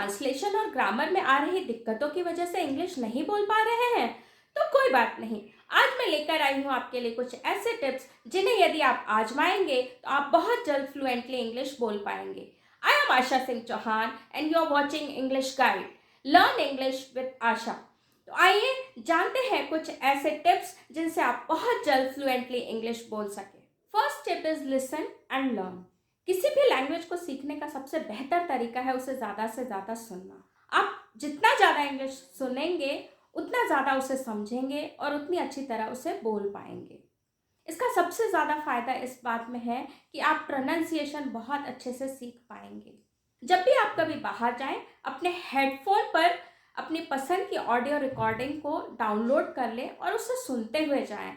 Translation और grammar में आ रही दिक्कतों की वजह से इंग्लिश नहीं बोल पा रहे हैं, तो कोई बात नहीं। आज मैं लेकर आई हूँ आपके लिए कुछ ऐसे टिप्स जिन्हें यदि आप आजमाएंगे तो आप बहुत जल्द फ्लुएंटली इंग्लिश बोल पाएंगे। I am Asha Singh Chauhan and you are watching English guide, learn English with Asha. तो आइए जानते हैं कुछ ऐसे टिप्स जिनसे आप बहुत जल्द फ्लुएंटली इंग्लिश बोल सके। First tip is listen and learn. किसी भी लैंग्वेज को सीखने का सबसे बेहतर तरीका है उसे ज़्यादा से ज़्यादा सुनना। आप जितना ज़्यादा इंग्लिश सुनेंगे उतना ज़्यादा उसे समझेंगे और उतनी अच्छी तरह उसे बोल पाएंगे। इसका सबसे ज़्यादा फ़ायदा इस बात में है कि आप प्रोनाउंसिएशन बहुत अच्छे से सीख पाएंगे। जब भी आप कभी बाहर जाएं, अपने हेडफोन पर अपनी पसंद की ऑडियो रिकॉर्डिंग को डाउनलोड कर लें और उसे सुनते हुए जाएं।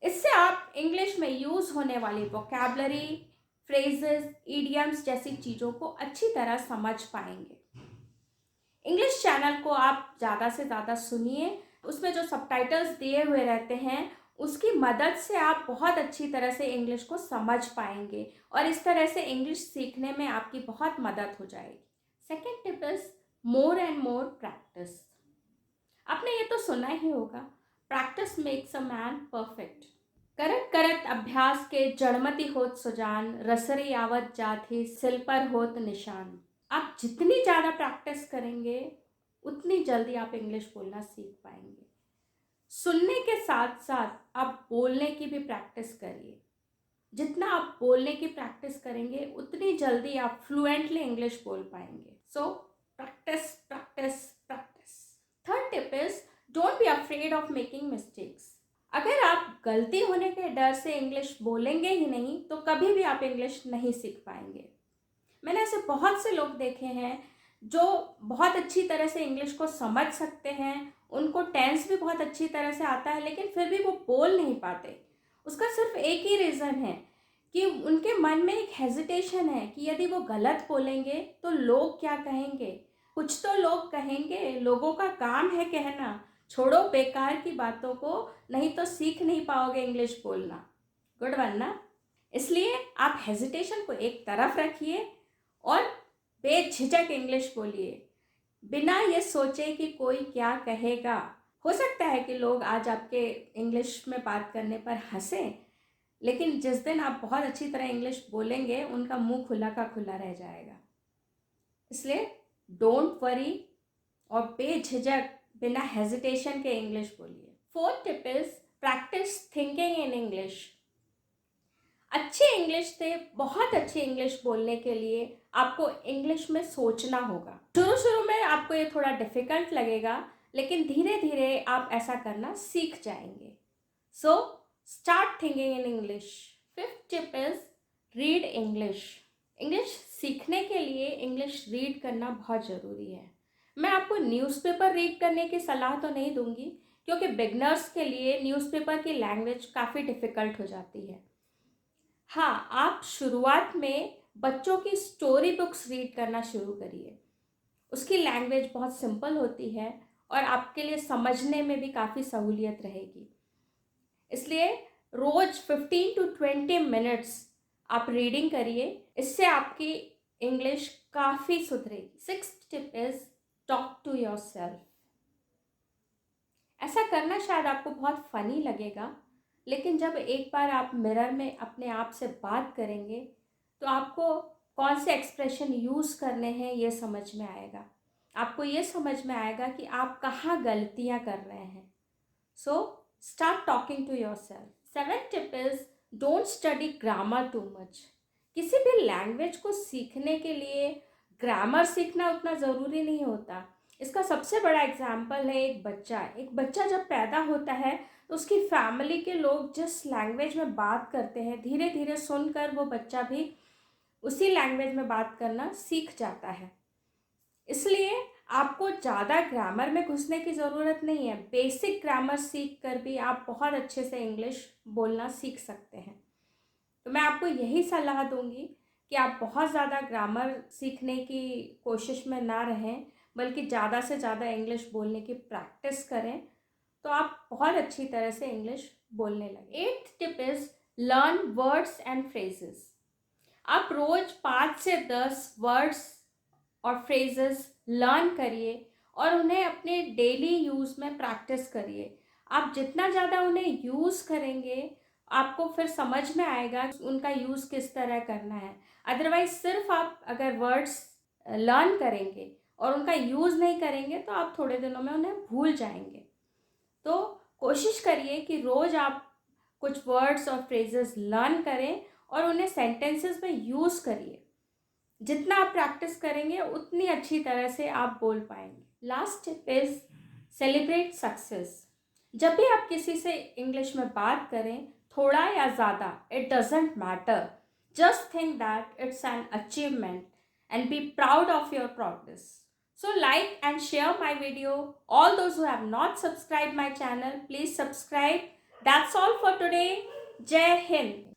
इससे आप इंग्लिश में यूज़ होने वाली वोकैबलरी, फ्रेजेस, इडियम्स जैसी चीज़ों को अच्छी तरह समझ पाएंगे। इंग्लिश चैनल को आप ज़्यादा से ज़्यादा सुनिए, उसमें जो सबटाइटल्स दिए हुए रहते हैं उसकी मदद से आप बहुत अच्छी तरह से इंग्लिश को समझ पाएंगे और इस तरह से इंग्लिश सीखने में आपकी बहुत मदद हो जाएगी। Second tip is more and more practice. आपने ये तो सुना ही होगा, practice makes a man perfect. करत करत अभ्यास के जड़मति होत सुजान, रसरी आवत जाति सिल पर होत निशान। आप जितनी ज़्यादा प्रैक्टिस करेंगे उतनी जल्दी आप इंग्लिश बोलना सीख पाएंगे। सुनने के साथ साथ आप बोलने की भी प्रैक्टिस करिए। जितना आप बोलने की प्रैक्टिस करेंगे उतनी जल्दी आप फ्लुएंटली इंग्लिश बोल पाएंगे। So practice practice practice. Third tip is don't be afraid of making mistakes. अगर आप गलती होने के डर से इंग्लिश बोलेंगे ही नहीं तो कभी भी आप इंग्लिश नहीं सीख पाएंगे। मैंने ऐसे बहुत से लोग देखे हैं जो बहुत अच्छी तरह से इंग्लिश को समझ सकते हैं, उनको टेंस भी बहुत अच्छी तरह से आता है, लेकिन फिर भी वो बोल नहीं पाते। उसका सिर्फ एक ही रीज़न है कि उनके मन में एक हेजिटेशन है कि यदि वो गलत बोलेंगे तो लोग क्या कहेंगे। कुछ तो लोग कहेंगे, लोगों का काम है कहना। छोड़ो बेकार की बातों को, नहीं तो सीख नहीं पाओगे इंग्लिश बोलना। गुड वन ना। इसलिए आप हेजिटेशन को एक तरफ रखिए और बेझिझक इंग्लिश बोलिए, बिना ये सोचे कि कोई क्या कहेगा। हो सकता है कि लोग आज आपके इंग्लिश में बात करने पर हंसें, लेकिन जिस दिन आप बहुत अच्छी तरह इंग्लिश बोलेंगे उनका मुंह खुला का खुला रह जाएगा। इसलिए डोंट वरी और बेझिझक बिना हेजिटेशन के इंग्लिश बोलिए। Fourth tip is practice thinking in English. अच्छी इंग्लिश से बहुत अच्छी इंग्लिश बोलने के लिए आपको इंग्लिश में सोचना होगा। शुरू शुरू में आपको ये थोड़ा डिफ़िकल्ट लगेगा, लेकिन धीरे धीरे आप ऐसा करना सीख जाएंगे। So start thinking in English. Fifth tip is read English. English सीखने के लिए इंग्लिश रीड करना बहुत ज़रूरी है। मैं आपको न्यूज़पेपर रीड करने की सलाह तो नहीं दूंगी, क्योंकि बिगनर्स के लिए न्यूज़पेपर की लैंग्वेज काफ़ी डिफ़िकल्ट हो जाती है। हाँ, आप शुरुआत में बच्चों की स्टोरी बुक्स रीड करना शुरू करिए। उसकी लैंग्वेज बहुत सिंपल होती है और आपके लिए समझने में भी काफ़ी सहूलियत रहेगी। इसलिए रोज़ 15 to 20 मिनट्स आप रीडिंग करिए, इससे आपकी इंग्लिश काफ़ी सुधरेगी। Sixth tip is talk to yourself. ऐसा करना शायद आपको बहुत फ़नी लगेगा, लेकिन जब एक बार आप मिरर में अपने आप से बात करेंगे तो आपको कौन से एक्सप्रेशन यूज़ करने हैं ये समझ में आएगा। आपको ये समझ में आएगा कि आप कहाँ गलतियाँ कर रहे हैं। So start talking to yourself. Seventh tip is don't study grammar too much. किसी भी लैंग्वेज को सीखने के लिए ग्रामर सीखना उतना ज़रूरी नहीं होता। इसका सबसे बड़ा एग्जाम्पल है एक बच्चा जब पैदा होता है तो उसकी फैमिली के लोग जिस लैंग्वेज में बात करते हैं, धीरे धीरे सुनकर वो बच्चा भी उसी लैंग्वेज में बात करना सीख जाता है। इसलिए आपको ज़्यादा ग्रामर में घुसने की ज़रूरत नहीं है। बेसिक ग्रामर सीख कर भी आप बहुत अच्छे से इंग्लिश बोलना सीख सकते हैं। तो मैं आपको यही सलाह दूंगी कि आप बहुत ज़्यादा ग्रामर सीखने की कोशिश में ना रहें, बल्कि ज़्यादा से ज़्यादा इंग्लिश बोलने की प्रैक्टिस करें, तो आप बहुत अच्छी तरह से इंग्लिश बोलने लगे। Eighth tip is learn words and phrases. आप रोज़ 5 से 10 वर्ड्स और फ्रेजेस लर्न करिए और उन्हें अपने डेली यूज़ में प्रैक्टिस करिए। आप जितना ज़्यादा उन्हें यूज़ करेंगे, आपको फिर समझ में आएगा कि उनका यूज़ किस तरह करना है। अदरवाइज़ सिर्फ आप अगर वर्ड्स लर्न करेंगे और उनका यूज़ नहीं करेंगे तो आप थोड़े दिनों में उन्हें भूल जाएंगे। तो कोशिश करिए कि रोज़ आप कुछ वर्ड्स और फ्रेजेस लर्न करें और उन्हें सेंटेंसेस में यूज़ करिए। जितना आप प्रैक्टिस करेंगे उतनी अच्छी तरह से आप बोल पाएंगे। Last tip is celebrate success. जब भी आप किसी से इंग्लिश में बात करें, थोड़ा या ज़्यादा, it doesn't matter, just think that it's an achievement and be proud of your progress. So like and share my video. All those who have not subscribed my channel, please subscribe. That's all for today. Jai Hind.